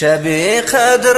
شبی قدر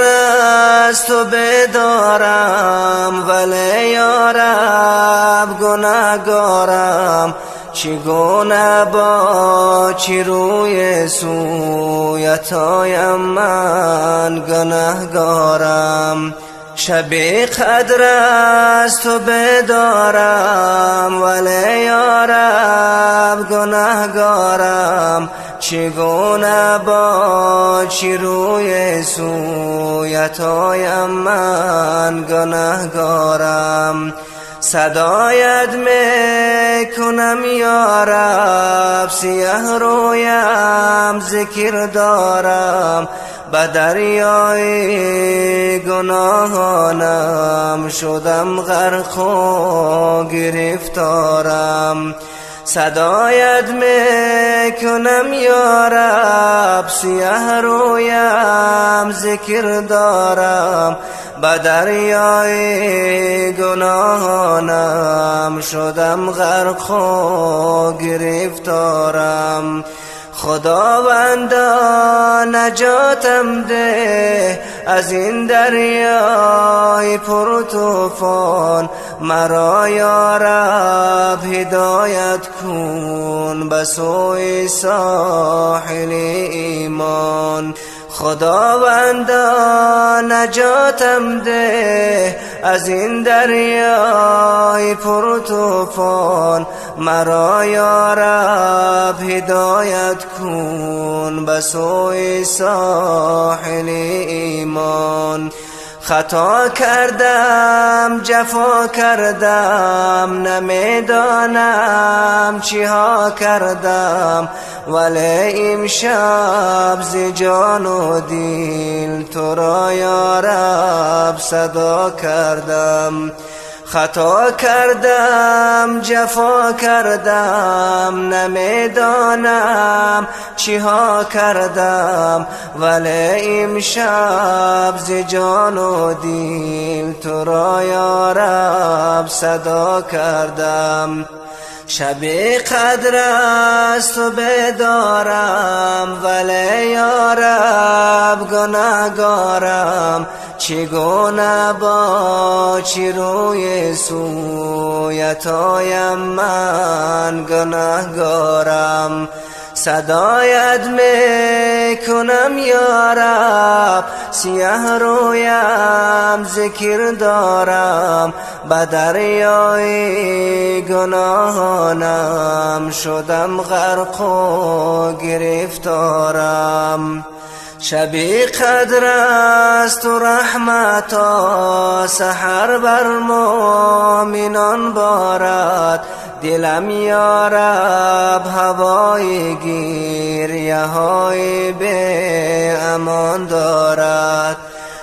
است و بدارم، ولی یارب گناهگارم. چگونه با چی روی سویت آیم من گناهگارم. شبی قدر است و بدارم، ولی یارب گناهگارم. چگونه با چی روی سویت آیم من گناهگارم. صدایت میکنم یارب، سیه رویم ذکر دارم. به دریای گناهانم شدم غرق و گرفتارم. صدایت میکنم یارب، سیه رویم ذکر دارم. به دریای گناهانم شدم غرق و گرفتارم. خداوندا نجاتم ده از این دریای پر طوفان. مرا یارب هدایت کن به سوی ساحل ایمان. خداوندا نجاتم ده از این دریای پر طوفان. مرا یارب هدایت کن به سوی ساحل ایمان. خطا کردم جفا کردم، نمیدانم چی ها کردم. ولی امشب ز جان و دل تو را یارب صدا کردم. خطا کردم جفا کردم، نمیدانم چی ها کردم. ولی امشب ز جان و دل تو را یارب صدا کردم. شبی قدر است و بدارم، ولی یارب گناهگارم. چگونه با چی روی سویت آیم من گناهگارم. صدایت میکنم یارب، سیه رویم ذکر دارم. به دریای گناهانم شدم غرق و گرفتارم. شبی قدر است و رحمتا سحر بر مومنان بارد. دلم یارب هوای گریه های بی امان دارد.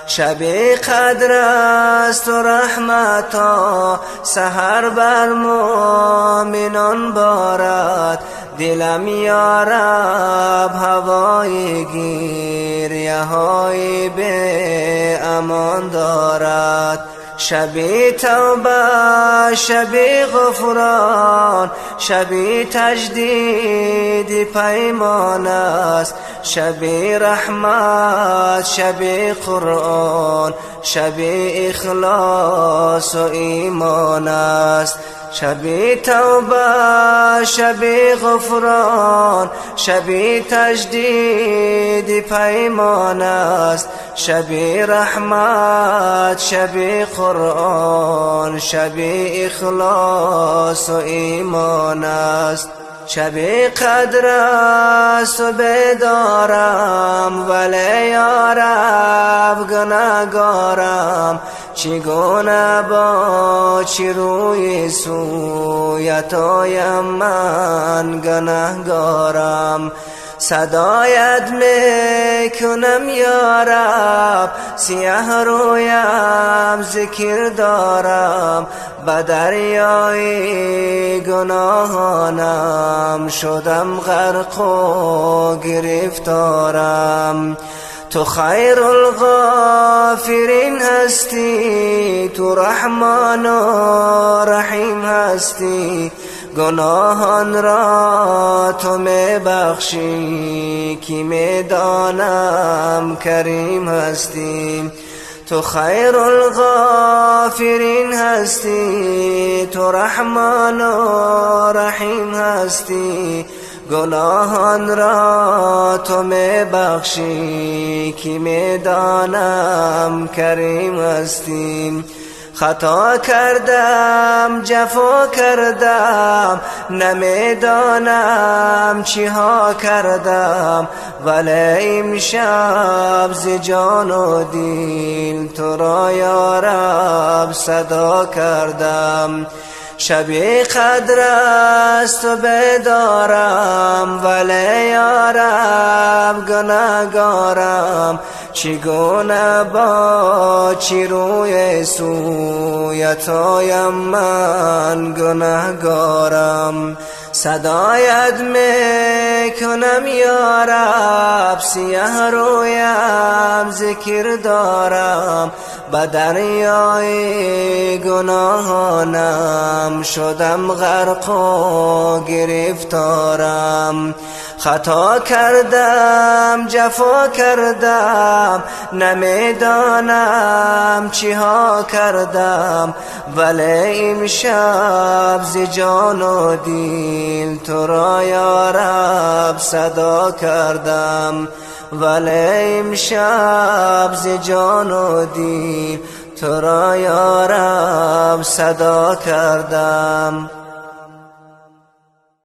شبی قدر است و رحمتا سحر بر مومنان بارد. دلم یارب هوای گریه های بی امان دارد. شبی توبه شبی غفران، شبی تجدید پیمان است. شبی رحمت شبی قرآن، شبی اخلاص و ایمان است. شبی توبه شبی غفران، شبی تجدید پیمان است. شبی رحمت شبی قرآن، شبی اخلاص و ایمان است. شبی قدر است و بدارم، ولی یارب گناهگارم. چگونه با چی روی سویت آیم من گناهگارم. صدایت میکنم یارب، سیه رویم ذکر دارم. به دریای گناهانم شدم غرق و گرفتارم. تو خیر الغافرین هستی، تو رحمان و رحیم هستی. گناهان را تو می بخشی کی می دانم کریم هستی تو خیر الغافرین هستی تو رحمان و رحیم هستی گناهان را تو می بخشی کی می دانم کریم هستی خطا کردم جفا کردم نمیدانم چی ها کردم ولی امشب ز جان و دل تو را یا رب صدا کردم شب قدر است و بیدارم ولی یا رب گناهگارم چگونه با چی روی سویت آیم من گناهگارم صدایت میکنم یا رب سیه رویم ذکر دارم به دریای گناهانم شدم غرق و گرفتارم خطا کردم جفا کردم نمیدانم چی ها کردم ولی امشب ز جان و دل تو را یا رب صدا کردم ولی امشب ز جان و دل تو را یا رب صدا کردم